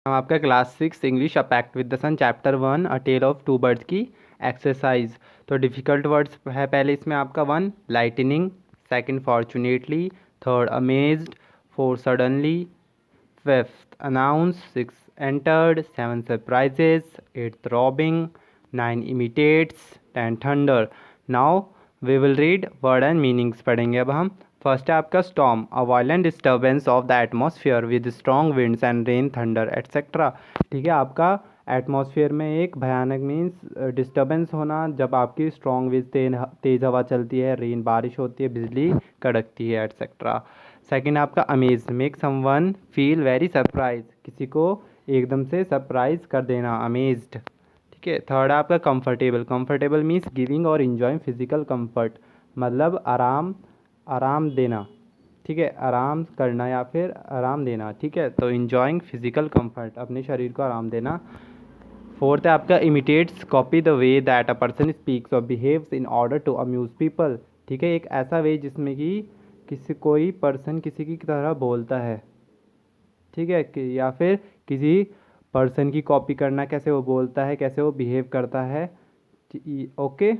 हम आपका class 6 English a pact with the sun chapter 1 a tale of two birds की exercise. तो difficult words है पहले इसमें आपका 1 lightning, second fortunately, third amazed, fourth suddenly, fifth announce, six entered, seven surprises, eighth robbing, 9 imitates, 10 thunder. Now we will read word and meanings पढ़ेंगे अब हम। First है आपका storm, a violent disturbance of the atmosphere with strong winds and rain, thunder etcetera. ठीक है, आपका atmosphere में एक भयानक मीन्स डिस्टर्बेंस होना, जब आपकी स्ट्रॉन्ग विंड तेज हवा चलती है, रेन बारिश होती है, बिजली कड़कती है एट्सेट्रा। सेकंड आपका amaze, make someone feel very surprise, किसी को एकदम से सरप्राइज कर देना, अमेज्ड। ठीक है, थर्ड है आपका कंफर्टेबल, कंफर्टेबल मीन्स गिविंग और इंजॉइंग फिजिकल कंफर्ट, मतलब आराम आराम देना। ठीक है, आराम करना या फिर आराम देना। ठीक है, तो इंजॉइंग फिजिकल कंफर्ट, अपने शरीर को आराम देना। फोर्थ है आपका imitates, copy the way that a person speaks और behaves in order to amuse people. ठीक है, एक ऐसा वे जिसमें कि कोई पर्सन किसी की तरह बोलता है। ठीक है, या फिर किसी पर्सन की कॉपी करना, कैसे वो बोलता है, कैसे वो बिहेव करता है। ओके।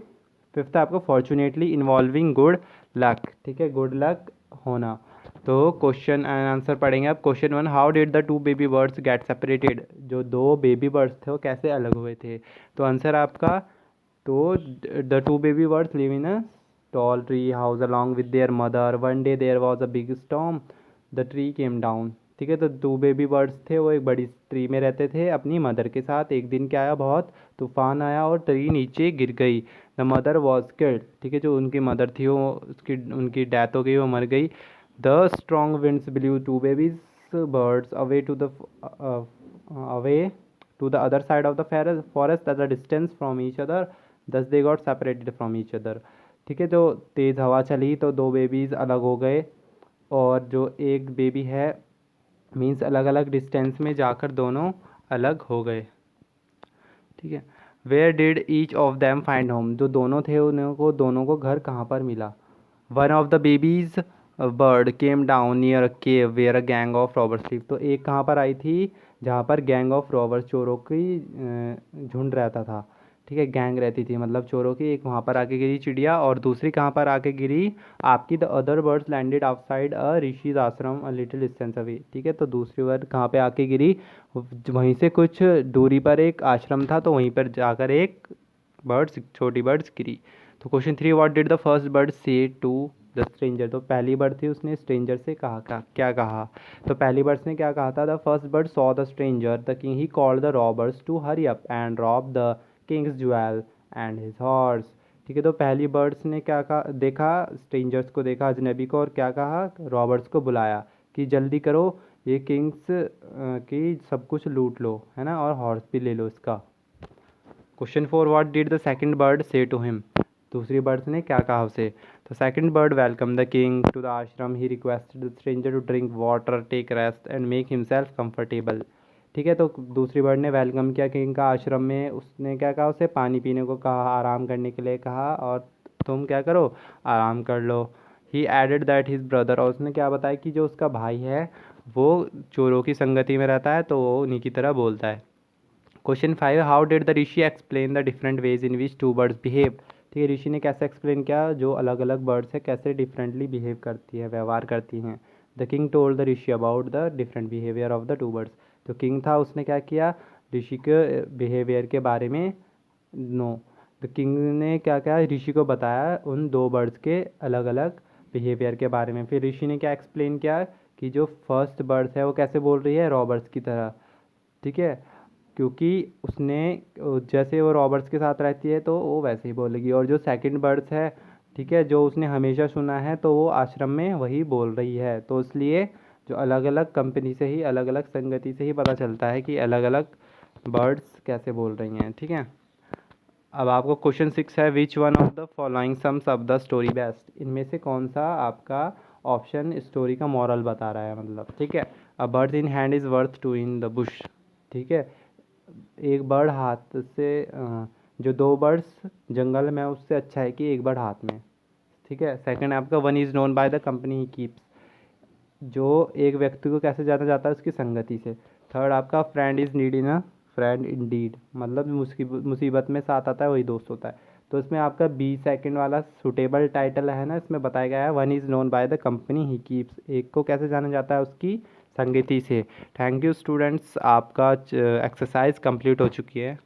फिफ्थ है आपको फॉर्चुनेटली इन्वॉल्विंग गुड लक। ठीक है, गुड लक होना। तो क्वेश्चन एंड आंसर पढ़ेंगे आप। Question 1, how did the two baby birds get separated, जो दो बेबी बर्ड्स थे वो कैसे अलग हुए थे। तो आंसर आपका, तो the two baby birds live in a tall tree house along with their mother. One day there was a big storm. The tree came down. ठीक है, तो टू बेबी बर्ड्स थे, वो एक बड़ी ट्री में रहते थे अपनी मदर के साथ। एक दिन क्या आया, बहुत तूफान आया और ट्री नीचे गिर गई। The mother was killed. ठीक है, जो उनकी मदर थी वो उनकी डेथ हो गई, वो मर गई। The strong winds blew two babies birds away to the other side of the forest at the distance from each other, thus they got separated from each other. ठीक है, जो तेज़ हवा चली तो दो बेबीज़ अलग हो गए, और जो एक बेबी है मीन्स अलग अलग डिस्टेंस में जाकर दोनों अलग हो गए। ठीक है, where did each of them find home, जो दोनों थे दोनों को घर कहाँ पर मिला। One of the babies bird came down near a cave where a gang of robbers live, तो एक कहाँ पर आई थी, जहाँ पर गैंग ऑफ रॉबर्स, चोरों की झुंड रहता था। ठीक है, गैंग रहती थी मतलब चोरों की। एक वहाँ पर आके गिरी चिड़िया, और दूसरी कहाँ पर आके गिरी आपकी, the other birds landed outside अ ऋषिज आश्रम अ लिटिल डिस्टेंस अवे। ठीक है, तो दूसरी बर्ड कहाँ पे आके गिरी, वहीं से कुछ दूरी पर एक आश्रम था, तो वहीं पर जाकर एक बर्ड्स, छोटी बर्ड्स गिरी। तो question 3, what did the first bird say to the stranger, तो पहली बर्ड थी, उसने स्ट्रेंजर से कहा क्या कहा। तो पहली बर्ड्स ने क्या कहा था, the first bird saw the stranger the king he called the robbers to hurry up and rob the king's jewel and his horse. ठीक है, तो पहली बर्ड्स ने क्या कहा, देखा स्ट्रेंजर्स को, देखा अजनबी को, और क्या कहा, रॉबर्ट्स को बुलाया कि जल्दी करो, ये किंग्स की सब कुछ लूट लो, है ना, और हॉर्स भी ले लो इसका। Question 4, what did the second bird say to him, दूसरी बर्ड्स ने क्या कहा उसे। तो second bird welcome the king to the ashram, he requested the stranger to drink water, take rest and make himself comfortable. ठीक है, तो दूसरी बर्ड ने वेलकम किया किंग का आश्रम में, उसने क्या कहा, उसे पानी पीने को कहा, आराम करने के लिए कहा, और तुम क्या करो, आराम कर लो। ही एडेड दैट हिज ब्रदर, और उसने क्या बताया कि जो उसका भाई है वो चोरों की संगति में रहता है, तो वो उन्हीं की तरह बोलता है। Question 5, how did the rishi explain the different ways in which two birds behave. ठीक है, ऋषि ने कैसे एक्सप्लेन किया, जो अलग अलग बर्ड्स है कैसे डिफरेंटली बिहेव करती है, व्यवहार करती हैं। The king told the Rishi about the different behaviour of the two birds, तो किंग था, उसने क्या किया, ऋषि के बिहेवियर के बारे में, नो, द किंग ने क्या क्या ऋषि को बताया उन दो बर्ड्स के अलग अलग बिहेवियर के बारे में। फिर ऋषि ने क्या एक्सप्लेन किया कि जो फर्स्ट बर्ड्स है वो कैसे बोल रही है, रॉबर्ट्स की तरह। ठीक है, क्योंकि उसने जैसे वो रॉबर्ट्स के साथ रहती है तो वो वैसे ही बोलेगी, और जो सेकंड बर्ड्स है, ठीक है, जो उसने हमेशा सुना है, तो वो आश्रम में वही बोल रही है। तो इसलिए जो अलग अलग कंपनी से ही, अलग अलग संगति से ही पता चलता है कि अलग अलग बर्ड्स कैसे बोल रही हैं। ठीक है, अब आपको क्वेश्चन 6 है, which one of the following sums up the story best, इनमें से कौन सा आपका ऑप्शन स्टोरी का मॉरल बता रहा है, मतलब। ठीक है, a bird in hand is worth two in the bush. ठीक है, एक बर्ड हाथ से जो दो बर्ड्स जंगल में है उससे अच्छा है कि एक बर्ड हाथ में। ठीक है, सेकंड है आपका, one is known by the company he keeps, जो एक व्यक्ति को कैसे जाना जाता है, उसकी संगति से। थर्ड आपका friend is need in a friend in deed, मतलब मुसीबत में साथ आता है वही दोस्त होता है। तो इसमें आपका बी सेकंड वाला सुटेबल टाइटल है ना, इसमें बताया गया है one is known by the company he keeps, एक को कैसे जाना जाता है उसकी संगति से। थैंक यू स्टूडेंट्स, आपका एक्सरसाइज कंप्लीट हो चुकी है।